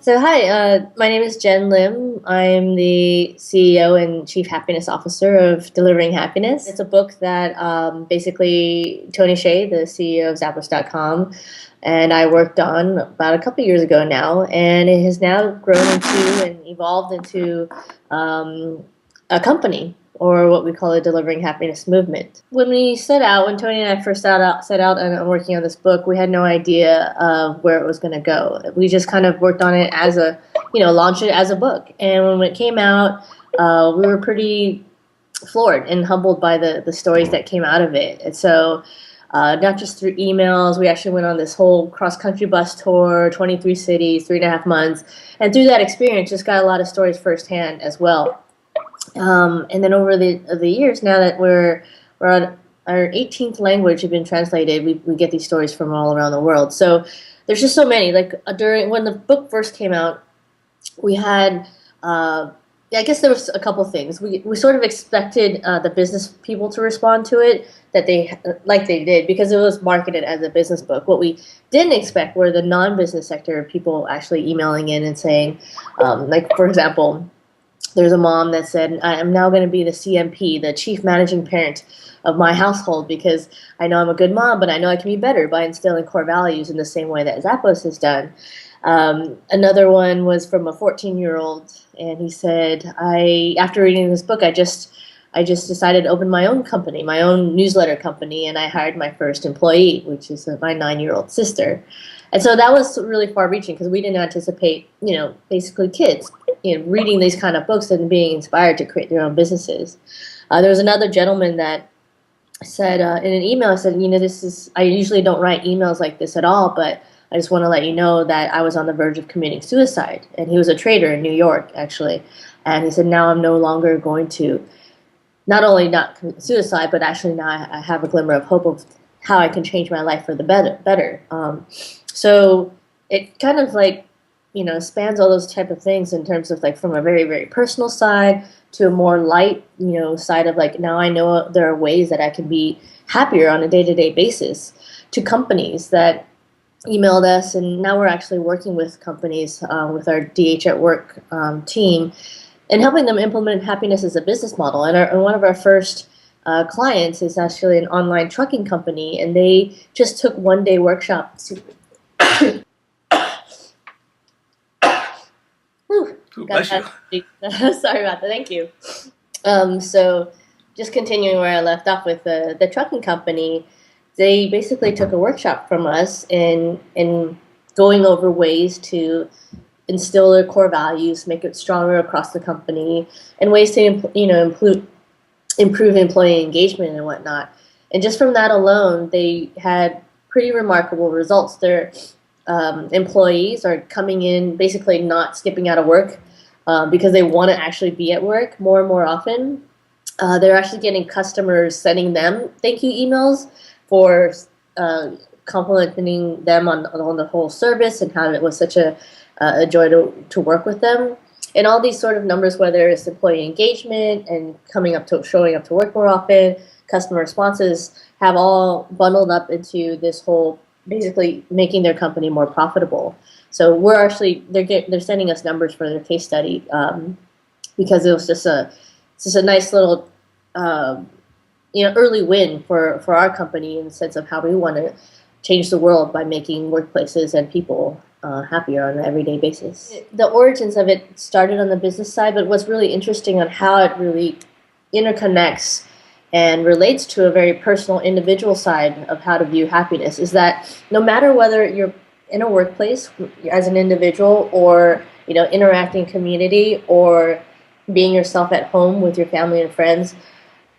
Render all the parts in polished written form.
So hi, my name is Jenn Lim. I'm the CEO and Chief Happiness Officer of Delivering Happiness. It's a book that basically Tony Hsieh, the CEO of Zappos.com, and I worked on about a couple years ago now, and it has now grown into and evolved into a company, or what we call a Delivering Happiness movement. When Tony and I first set out and working on this book, we had no idea of where it was going to go. We just kind of worked on it as launched it as a book. And when it came out, we were pretty floored and humbled by the stories that came out of it. And so not just through emails, we actually went on this whole cross-country bus tour, 23 cities, 3.5 months. And through that experience, just got a lot of stories firsthand as well. And then over the years, now that we're on our 18th language have been translated, we get these stories from all around the world. So there's just so many. Like when the book first came out, we had I guess there was a couple things. We sort of expected the business people to respond to it like they did, because it was marketed as a business book. What we didn't expect were the non-business sector people actually emailing in and saying, like for example, there's a mom that said, I am now going to be the CMP, the chief managing parent of my household, because I know I'm a good mom, but I know I can be better by instilling core values in the same way that Zappos has done. Another one was from a 14-year-old, and he said, after reading this book, I just decided to open my own company, my own newsletter company, and I hired my first employee, which is my 9-year-old sister. And so that was really far-reaching, because we didn't anticipate, basically kids, reading these kind of books and being inspired to create their own businesses. There was another gentleman that said in an email, I said, I usually don't write emails like this at all, but I just want to let you know that I was on the verge of committing suicide. And he was a trader in New York, actually. And he said, now I'm no longer going to not only not commit suicide, but actually now I have a glimmer of hope of how I can change my life for the better. So it kind of spans all those type of things in terms of from a very, very personal side to a more light, side of now I know there are ways that I can be happier on a day-to-day basis, to companies that emailed us, and now we're actually working with companies with our DH at Work team and helping them implement happiness as a business model. And one of our first clients is actually an online trucking company, and they just took one-day workshops. Bless you. Sorry about that. Thank you. So just continuing where I left off with the trucking company, they basically took a workshop from us in going over ways to instill their core values, make it stronger across the company, and ways to improve employee engagement and whatnot. And just from that alone, they had pretty remarkable results. Their employees are coming in basically not skipping out of work because they want to actually be at work more and more often. They're actually getting customers sending them thank you emails for complimenting them on the whole service and how it was such a joy to work with them. And all these sort of numbers, whether it's employee engagement and showing up to work more often, customer responses, have all bundled up into this whole basically making their company more profitable. So we're actually they're sending us numbers for their case study because it was just a nice little early win for our company in the sense of how we want to change the world by making workplaces and people happier on an everyday basis. The origins of it started on the business side, but what's really interesting on how it really interconnects and relates to a very personal individual side of how to view happiness is that no matter whether you're in a workplace as an individual or interacting in community or being yourself at home with your family and friends,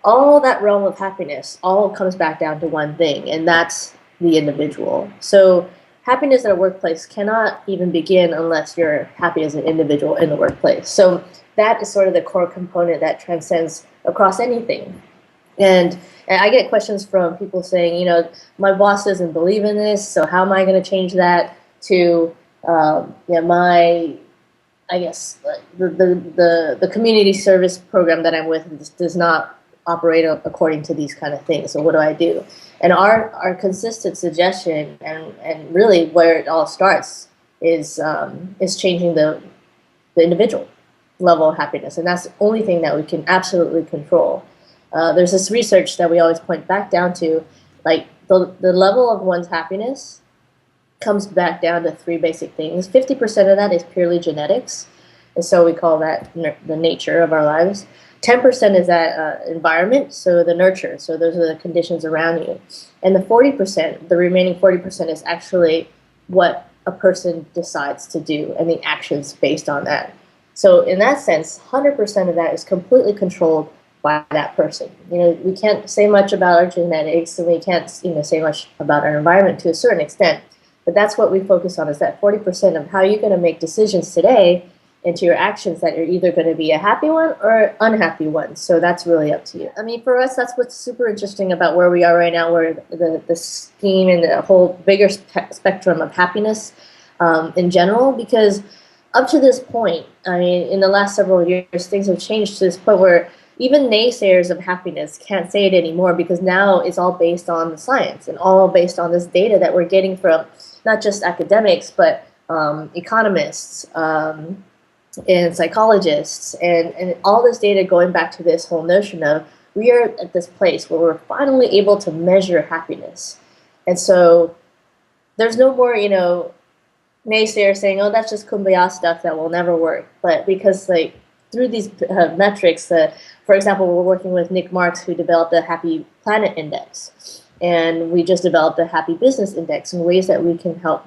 all that realm of happiness all comes back down to one thing, and that's the individual. So happiness at a workplace cannot even begin unless you're happy as an individual in the workplace. So that is sort of the core component that transcends across anything. And I get questions from people saying, my boss doesn't believe in this, so how am I going to change that to, I guess the community service program that I'm with does not operate according to these kind of things. So what do I do? And our consistent suggestion and really where it all starts is changing the individual level of happiness, and that's the only thing that we can absolutely control. There's this research that we always point back down to, like the level of one's happiness comes back down to three basic things. 50% of that is purely genetics, and so we call that the nature of our lives. 10% is that environment, so the nurture, so those are the conditions around you. And the 40%, the remaining 40% is actually what a person decides to do and the actions based on that. So in that sense, 100% of that is completely controlled by that person. We can't say much about our genetics, and we can't say much about our environment to a certain extent, but that's what we focus on, is that 40% of how you're going to make decisions today into your actions that are either going to be a happy one or unhappy one. So that's really up to you. I mean, for us, that's what's super interesting about where we are right now, where the scheme and the whole bigger spectrum of happiness in general, because up to this point, I mean, in the last several years, things have changed to this point where even naysayers of happiness can't say it anymore, because now it's all based on the science and all based on this data that we're getting from not just academics, but economists, and psychologists, and all this data going back to this whole notion of we are at this place where we're finally able to measure happiness. And so there's no more, naysayers saying, oh, that's just kumbaya stuff that will never work. But because through these metrics, for example, we're working with Nick Marks, who developed the Happy Planet Index, and we just developed the Happy Business Index, in ways that we can help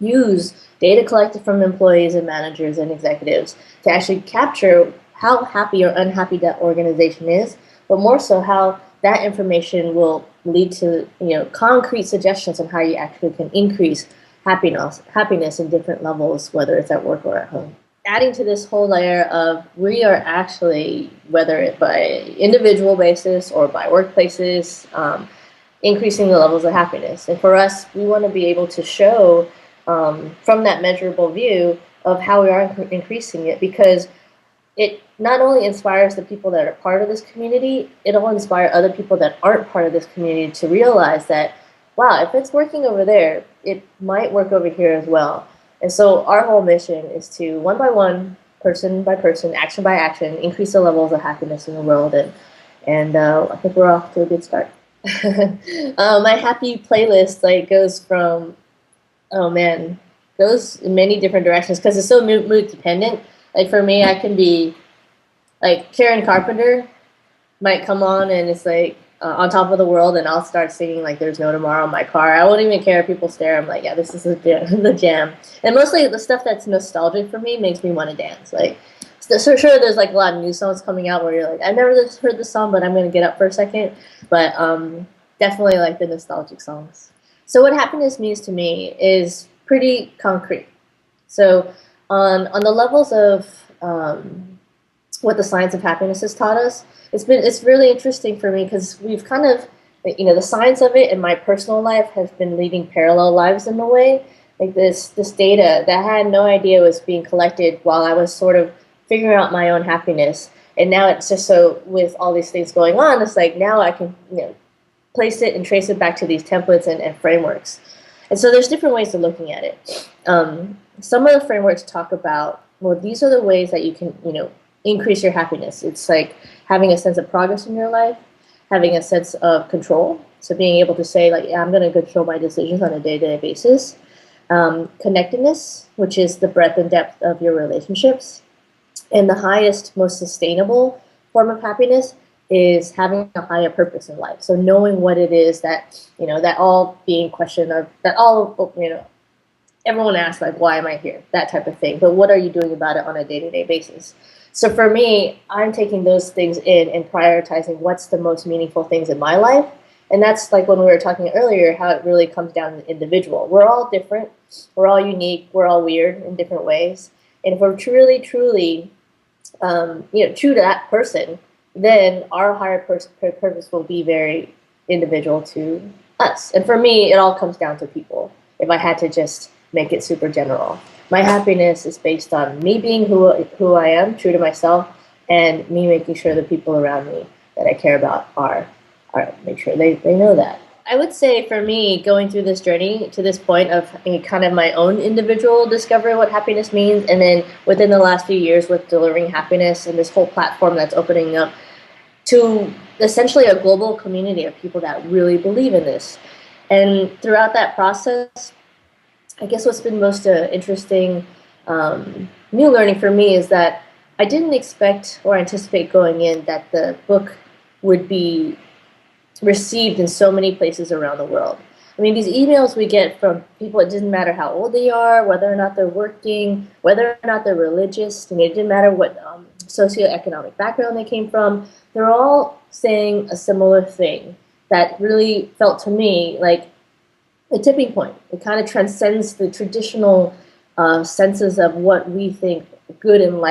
use data collected from employees and managers and executives to actually capture how happy or unhappy that organization is, but more so how that information will lead to concrete suggestions on how you actually can increase happiness in different levels, whether it's at work or at home. Adding to this whole layer of we are actually, whether it by individual basis or by workplaces, increasing the levels of happiness. And for us, we want to be able to show from that measurable view of how we are increasing it, because it not only inspires the people that are part of this community, it'll inspire other people that aren't part of this community to realize that, wow, if it's working over there, it might work over here as well. And so our whole mission is to, one by one, person by person, action by action, increase the levels of happiness in the world. And I think we're off to a good start. My happy playlist goes from, goes in many different directions, because it's so mood dependent. For me, I can be Karen Carpenter might come on and it's On Top of the World, and I'll start singing There's No Tomorrow in my car. I won't even care if people stare. I'm yeah, this is the jam. And mostly the stuff that's nostalgic for me makes me want to dance. So sure, there's a lot of new songs coming out where you're I've never heard this song, but I'm going to get up for a second. But definitely the nostalgic songs. So what happiness means to me is pretty concrete. So on the levels of what the science of happiness has taught us, it's really interesting for me, because we've kind of, the science of it and my personal life has been leading parallel lives in a way. This data that I had no idea was being collected while I was sort of figuring out my own happiness. And now it's just so, with all these things going on, it's now I can place it and trace it back to these templates and frameworks. And so there's different ways of looking at it. Some of the frameworks talk about, well, these are the ways that you can, increase your happiness. It's having a sense of progress in your life, having a sense of control. So being able to say, yeah, I'm going to control my decisions on a day-to-day basis. Connectedness, which is the breadth and depth of your relationships. And the highest, most sustainable form of happiness is having a higher purpose in life. So knowing what it is that, that all being questioned, or that all, everyone asks, why am I here? That type of thing. But what are you doing about it on a day-to-day basis? So for me, I'm taking those things in and prioritizing what's the most meaningful things in my life. And that's when we were talking earlier, how it really comes down to the individual. We're all different. We're all unique. We're all weird in different ways. And if we're truly, true to that person, then our higher purpose will be very individual to us. And for me, it all comes down to people, if I had to just make it super general. My happiness is based on me being who I am, true to myself, and me making sure the people around me that I care about are make sure they know that. I would say for me, going through this journey to this point of kind of my own individual discovery of what happiness means, and then within the last few years with delivering happiness and this whole platform that's opening up to essentially a global community of people that really believe in this. And throughout that process, I guess what's been most interesting new learning for me is that I didn't expect or anticipate going in that the book would be received in so many places around the world. I mean, these emails we get from people, it doesn't matter how old they are, whether or not they're working, whether or not they're religious. I mean, it didn't matter what socioeconomic background they came from. They're all saying a similar thing that really felt to me like a tipping point. It kind of transcends the traditional senses of what we think good and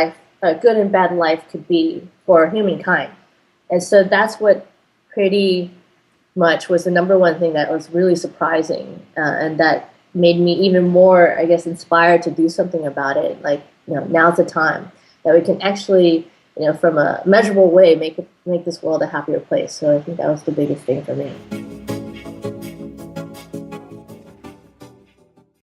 bad life could be for humankind. And so that's what pretty much was the number one thing that was really surprising, and that made me even more, I guess, inspired to do something about it. Like, now's the time that we can actually, from a measurable way, make this world a happier place. So I think that was the biggest thing for me.